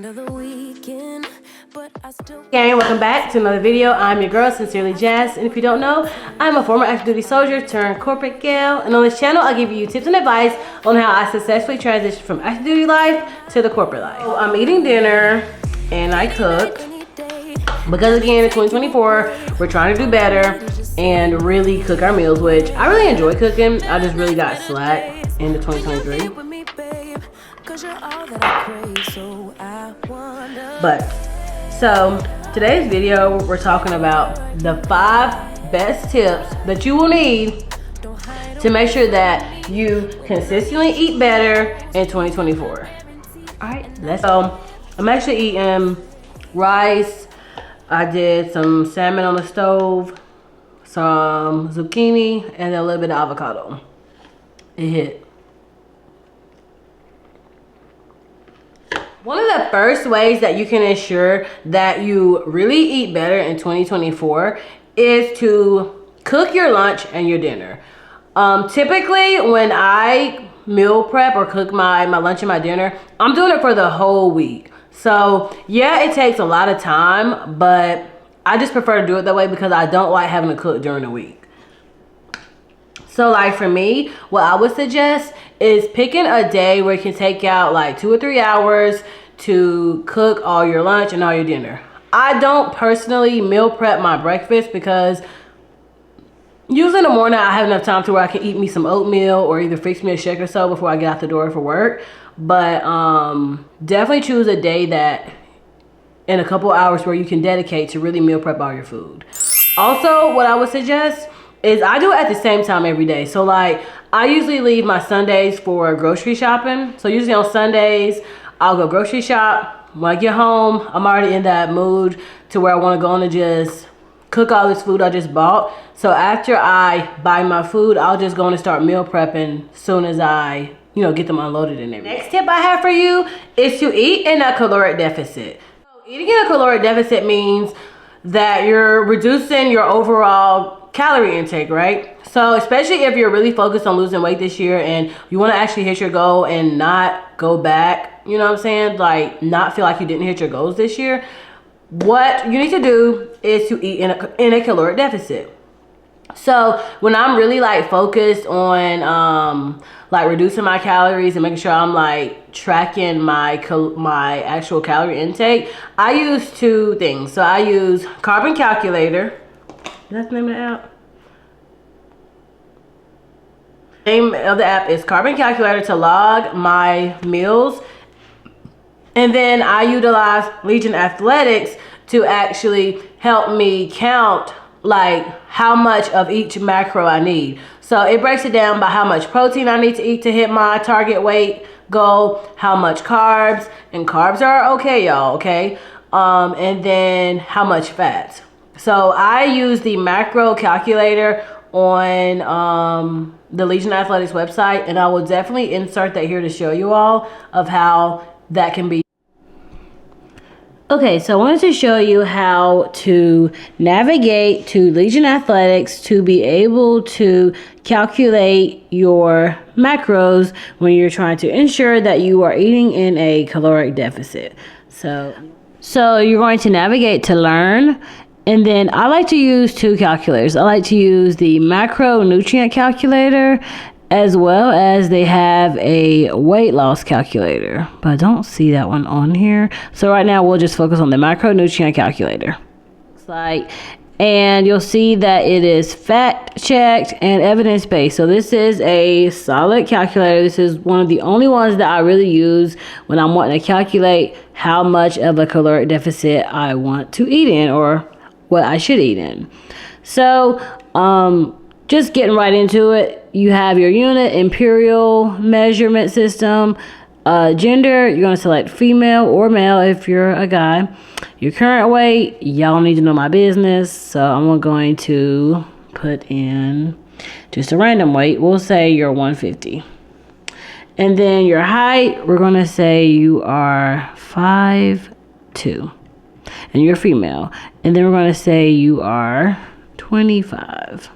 of the weekend, but I still. Hey, welcome back to another video. I'm your girl, Sincerely Jazz, and if you don't know, I'm a former active duty soldier turned corporate gal, and on this channel I give you tips and advice on how I successfully transitioned from active duty life to the corporate life. So I'm eating dinner and I cook because again in 2024 we're trying to do better and really cook our meals, which I really enjoy cooking. I just really got slack into 2023. But so today's video we're talking about the 5 best tips that you will need to make sure that you consistently eat better in 2024. Alright, let's go. I'm actually eating rice. I did some salmon on the stove, some zucchini, and a little bit of avocado. It hit. One of the first ways that you can ensure that you really eat better in 2024 is to cook your lunch and your dinner. Typically when I meal prep or cook my lunch and my dinner, I'm doing it for the whole week. So yeah, it takes a lot of time, but I just prefer to do it that way because I don't like having to cook during the week. So like for me, what I would suggest is picking a day where you can take out like 2 or 3 hours to cook all your lunch and all your dinner. I don't personally meal prep my breakfast because usually in the morning I have enough time to where I can eat me some oatmeal or either fix me a shake or so before I get out the door for work. But definitely choose a day that in a couple hours where you can dedicate to really meal prep all your food. Also, what I would suggest is I do it at the same time every day. So like I usually leave my Sundays for grocery shopping. So usually on Sundays I'll go grocery shop. When I get home, I'm already in that mood to where I want to go on and just cook all this food I just bought. So after I buy my food, I'll just go on and start meal prepping as soon as I, get them unloaded and everything. Next tip I have for you is to eat in a caloric deficit. So eating in a caloric deficit means that you're reducing your overall calorie intake, right? So especially if you're really focused on losing weight this year and you want to actually hit your goal and not go back, you know what I'm saying? Like not feel like you didn't hit your goals this year. What you need to do is to eat in a caloric deficit. So when I'm really like focused on like reducing my calories and making sure I'm like tracking my actual calorie intake, I use 2 things. So I use Carbon Calculator. That's the name of the app. The name of the app is Carbon Calculator to log my meals. And then I utilize Legion Athletics to actually help me count like how much of each macro I need. So it breaks it down by how much protein I need to eat to hit my target weight goal, how much carbs, and carbs are okay, y'all, okay? And then how much fats. So I use the macro calculator on the Legion Athletics website, and I will definitely insert that here to show you all of how that can be. Okay, so I wanted to show you how to navigate to Legion Athletics to be able to calculate your macros when you're trying to ensure that you are eating in a caloric deficit. So you're going to navigate to learn, and then I like to use 2 calculators. I like to use the macronutrient calculator as well as they have a weight loss calculator, but I don't see that one on here. So right now we'll just focus on the macronutrient calculator. And you'll see that it is fact checked and evidence based. So this is a solid calculator. This is one of the only ones that I really use when I'm wanting to calculate how much of a caloric deficit I want to eat in or what I should eat in. So just getting right into it, you have your unit, imperial measurement system, gender, you're going to select female or male if you're a guy. Your current weight, y'all need to know my business, so I'm going to put in just a random weight. We'll say you're 150. And then your height, we're going to say you are 5'2", and you're female. And then we're going to say you are 25.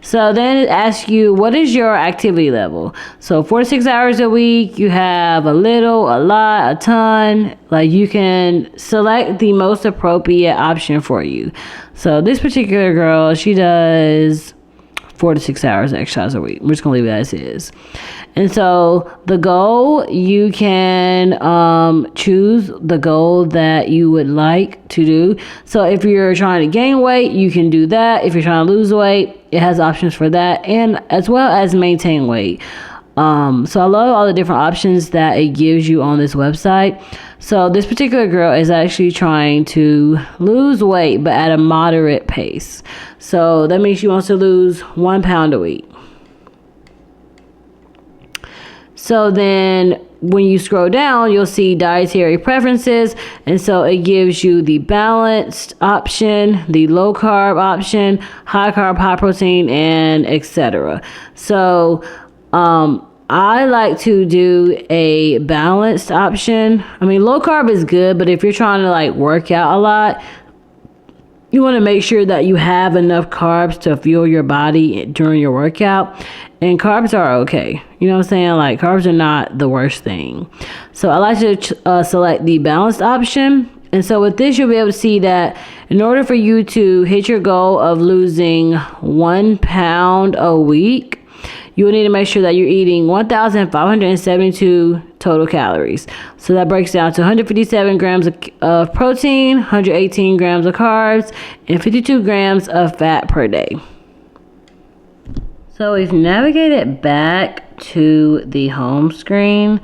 So then it asks you, what is your activity level? So 4 to 6 hours a week, you have a little, a lot, a ton. Like, you can select the most appropriate option for you. So this particular girl, she does 4 to 6 hours exercise a week. We're just gonna leave it as is. And so the goal, you can choose the goal that you would like to do. So if you're trying to gain weight, you can do that. If you're trying to lose weight, it has options for that, and as well as maintain weight. So I love all the different options that it gives you on this website. So this particular girl is actually trying to lose weight, but at a moderate pace. So that means she wants to lose 1 pound a week. So then when you scroll down, you'll see dietary preferences. And so it gives you the balanced option, the low carb option, high carb, high protein, and etc. So I like to do a balanced option. I mean, low carb is good, but if you're trying to like work out a lot, you want to make sure that you have enough carbs to fuel your body during your workout. And carbs are okay. You know what I'm saying? Like, carbs are not the worst thing. So I like to select the balanced option. And so with this, you'll be able to see that in order for you to hit your goal of losing 1 pound a week, you will need to make sure that you're eating 1,572 total calories. So that breaks down to 157 grams of protein, 118 grams of carbs, and 52 grams of fat per day. So we've navigated back to the home screen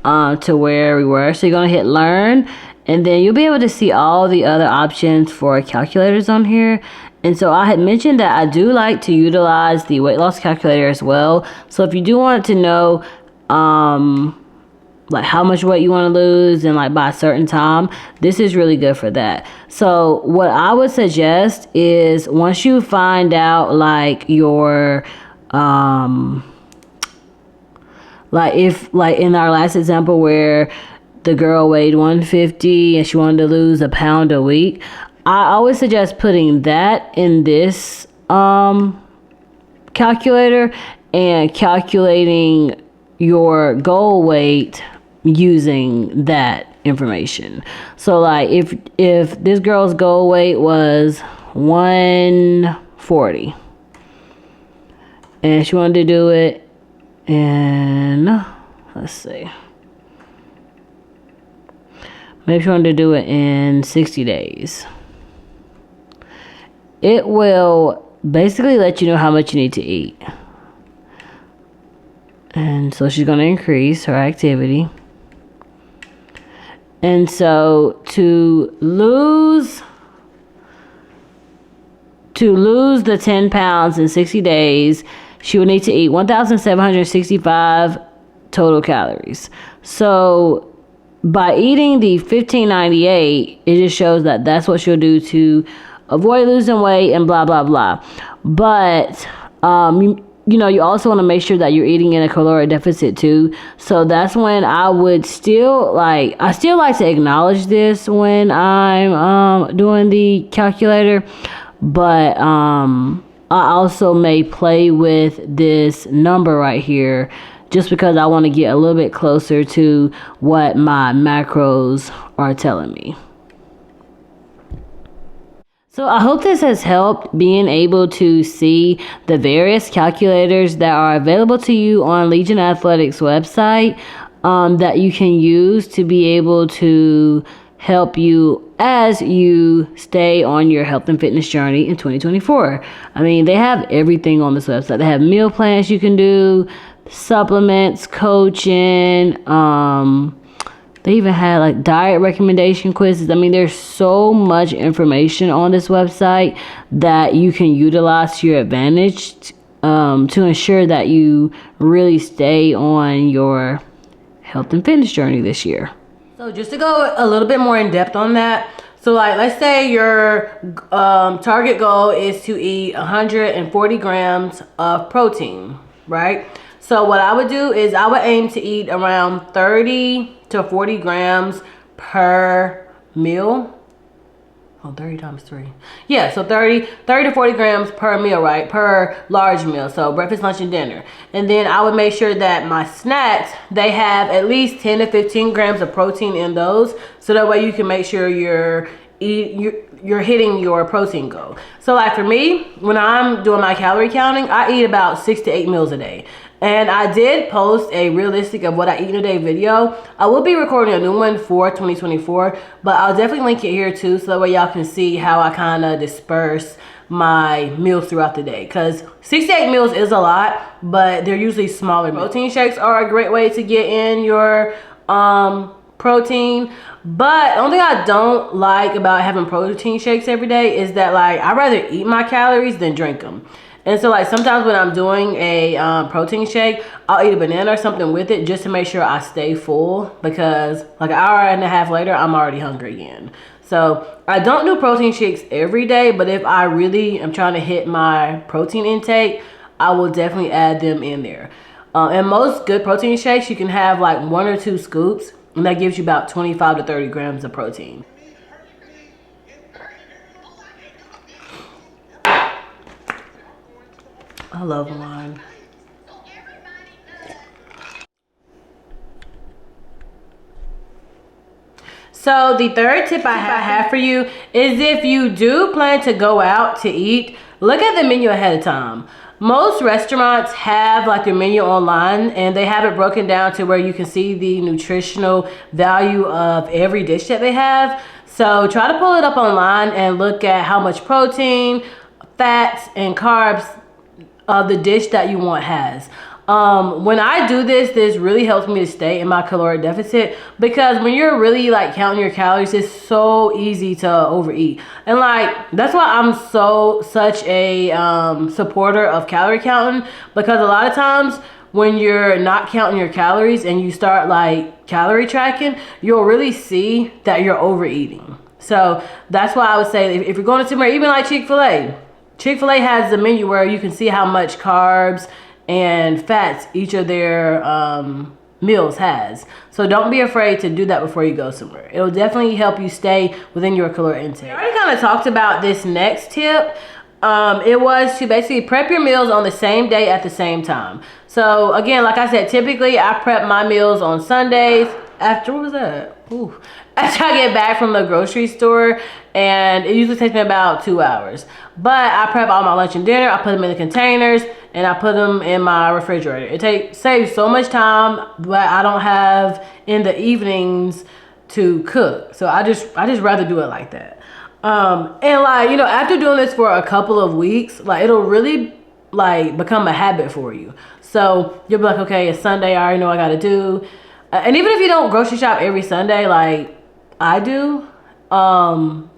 to where we were. So you're going to hit learn, and then you'll be able to see all the other options for calculators on here. And so I had mentioned that I do like to utilize the weight loss calculator as well. So if you do want to know like how much weight you want to lose and like by a certain time, this is really good for that. So what I would suggest is, once you find out like your like in our last example where the girl weighed 150 and she wanted to lose a pound a week, I always suggest putting that in this calculator and calculating your goal weight using that information. So like if this girl's goal weight was 140 and she wanted to do it in, let's see, maybe she wanted to do it in 60 days. It will basically let you know how much you need to eat. And so she's going to increase her activity. And so to lose the 10 pounds in 60 days, she would need to eat 1,765 total calories. So by eating the 1598, it just shows that that's what she'll do to avoid losing weight and blah, blah, blah. But, you know, you also want to make sure that you're eating in a caloric deficit too. So that's when I would still like to acknowledge this when I'm doing the calculator. But I also may play with this number right here just because I want to get a little bit closer to what my macros are telling me. So I hope this has helped being able to see the various calculators that are available to you on Legion Athletics website that you can use to be able to help you as you stay on your health and fitness journey in 2024. I mean, they have everything on this website. They have meal plans you can do, supplements, coaching, they even had like diet recommendation quizzes. I mean, there's so much information on this website that you can utilize to your advantage to ensure that you really stay on your health and fitness journey this year. So just to go a little bit more in depth on that. So like, let's say your target goal is to eat 140 grams of protein, right? So what I would do is I would aim to eat around 30 to 40 grams per meal. Oh, 30 times 3. Yeah, so 30 to 40 grams per meal, right? Per large meal. So breakfast, lunch, and dinner. And then I would make sure that my snacks, they have at least 10 to 15 grams of protein in those. So that way you can make sure you're hitting your protein goal. So like for me, when I'm doing my calorie counting, I eat about 6 to 8 meals a day. And I did post a realistic of what I eat in a day video. I will be recording a new one for 2024, but I'll definitely link it here too, so that way y'all can see how I kind of disperse my meals throughout the day. Because 6 to 8 meals is a lot, but they're usually smaller. Protein shakes are a great way to get in your protein. But the only thing I don't like about having protein shakes every day is that like I'd rather eat my calories than drink them. And so like sometimes when I'm doing a protein shake, I'll eat a banana or something with it just to make sure I stay full, because like an hour and a half later, I'm already hungry again. So I don't do protein shakes every day, but if I really am trying to hit my protein intake, I will definitely add them in there. And most good protein shakes, you can have like 1 or 2 scoops, and that gives you about 25 to 30 grams of protein. I love wine. So the third tip I have for you is, if you do plan to go out to eat, look at the menu ahead of time. Most restaurants have like their menu online, and they have it broken down to where you can see the nutritional value of every dish that they have. So try to pull it up online and look at how much protein, fats, and carbs the dish that you want has. When I do this really helps me to stay in my caloric deficit, because when you're really like counting your calories, it's so easy to overeat. And like that's why I'm such a supporter of calorie counting, because a lot of times when you're not counting your calories and you start like calorie tracking, you'll really see that you're overeating. So that's why I would say if you're going to somewhere, even like Chick-fil-A has the menu where you can see how much carbs and fats each of their meals has. So don't be afraid to do that before you go somewhere. It'll definitely help you stay within your caloric intake. I already kind of talked about this next tip. It was to basically prep your meals on the same day at the same time. So again, like I said, typically I prep my meals on Sundays after, what was that? Ooh. After I get back from the grocery store, and it usually takes me about 2 hours. But I prep all my lunch and dinner, I put them in the containers, and I put them in my refrigerator. It saves so much time that I don't have in the evenings to cook. So I just rather do it like that. And like, you know, after doing this for a couple of weeks, like it'll really like become a habit for you. So you'll be like, okay, it's Sunday, I already know what I gotta do. And even if you don't grocery shop every Sunday like I do,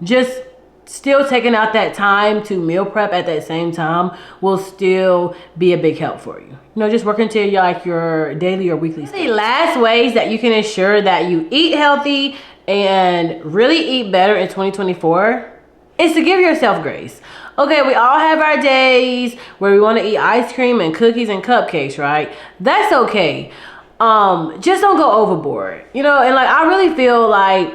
just still taking out that time to meal prep at that same time will still be a big help for you. You know, just working to your daily or weekly stuff. The last ways that you can ensure that you eat healthy and really eat better in 2024 is to give yourself grace. Okay, we all have our days where we want to eat ice cream and cookies and cupcakes, right? That's okay. Just don't go overboard, you know. And like I really feel like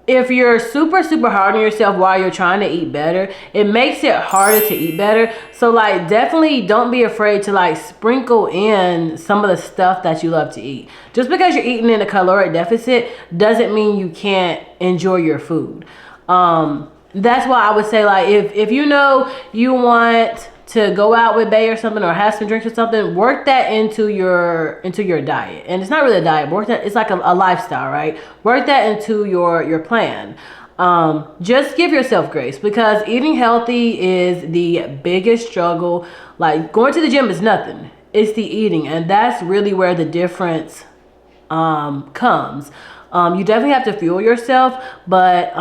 if you're super hard on yourself while you're trying to eat better, it makes it harder to eat better. So like definitely don't be afraid to like sprinkle in some of the stuff that you love to eat. Just because you're eating in a caloric deficit doesn't mean you can't enjoy your food. That's why I would say, like, if you know you want to go out with Bay or something, or have some drinks or something, work that into your diet. And it's not really a diet, work that, it's like a lifestyle, right? Work that into your plan. Just give yourself grace, because eating healthy is the biggest struggle. Like going to the gym is nothing, it's the eating, and that's really where the difference comes. You definitely have to fuel yourself, but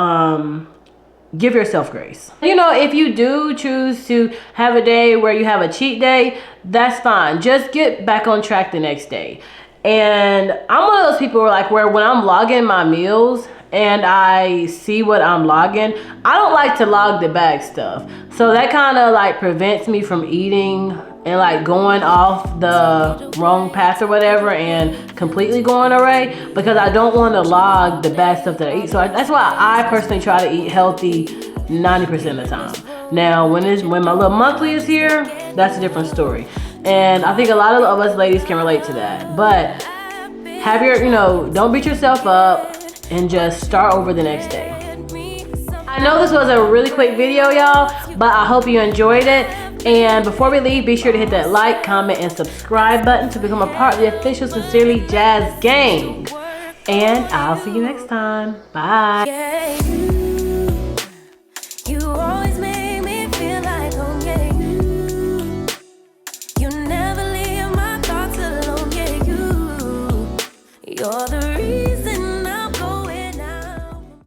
give yourself grace. You know, if you do choose to have a day where you have a cheat day, that's fine. Just get back on track the next day. And I'm one of those people where when I'm logging my meals and I see what I'm logging, I don't like to log the bag stuff. So that kind of like prevents me from eating and like going off the wrong path or whatever and completely going away, because I don't want to log the bad stuff that I eat. So that's why I personally try to eat healthy 90% of the time. Now, when my little monthly is here, that's a different story. And I think a lot of us ladies can relate to that. But have your, don't beat yourself up and just start over the next day. I know this was a really quick video, y'all, but I hope you enjoyed it. And before we leave, be sure to hit that like, comment, and subscribe button to become a part of the official Sincerely Jazz gang. And I'll see you next time. Bye.